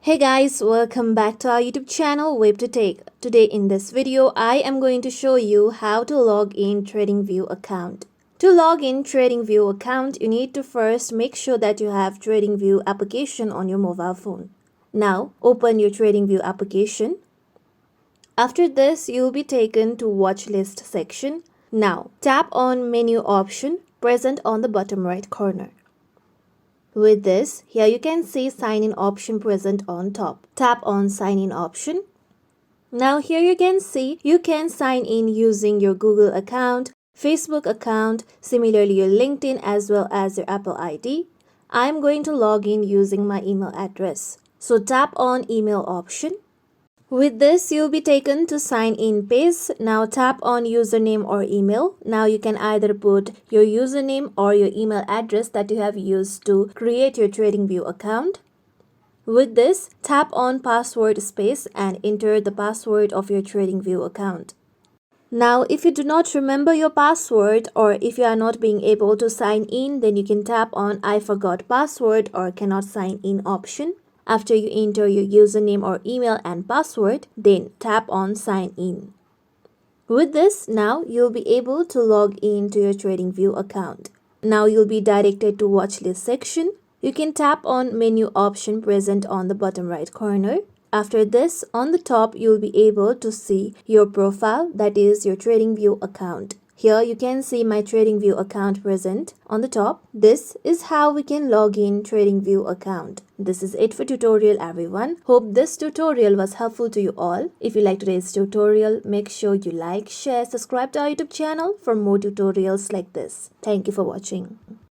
Hey guys, welcome back to our YouTube channel WebToTech. Today in this video, I am going to show you how to log in TradingView account. To log in TradingView account, you need to first make sure that you have TradingView application on your mobile phone. Now, open your TradingView application. After this, you will be taken to watch list section. Now, tap on menu option present on the bottom right corner. With this, here you can see sign in option present on top. Tap on sign in option. Now here you can see you can sign in using your Google account, Facebook account, similarly your LinkedIn as well as your Apple ID. I'm going to log in using my email address. So tap on email option. With this, you'll be taken to sign in page. Now tap on username or email. Now you can either put your username or your email address that you have used to create your TradingView account. With this, tap on password space and enter the password of your TradingView account. Now, if you do not remember your password or if you are not being able to sign in, then you can tap on I forgot password or cannot sign in option. After you enter your username or email and password, then tap on sign in. With this, now you'll be able to log in to your TradingView account. Now you'll be directed to watch list section. You can tap on menu option present on the bottom right corner. After this, on the top, you'll be able to see your profile, that is your TradingView account. Here you can see my TradingView account present on the top. This is how we can log in TradingView account. This is it for tutorial everyone. Hope this tutorial was helpful to you all. If you like today's tutorial, make sure you like, share, subscribe to our YouTube channel for more tutorials like this. Thank you for watching.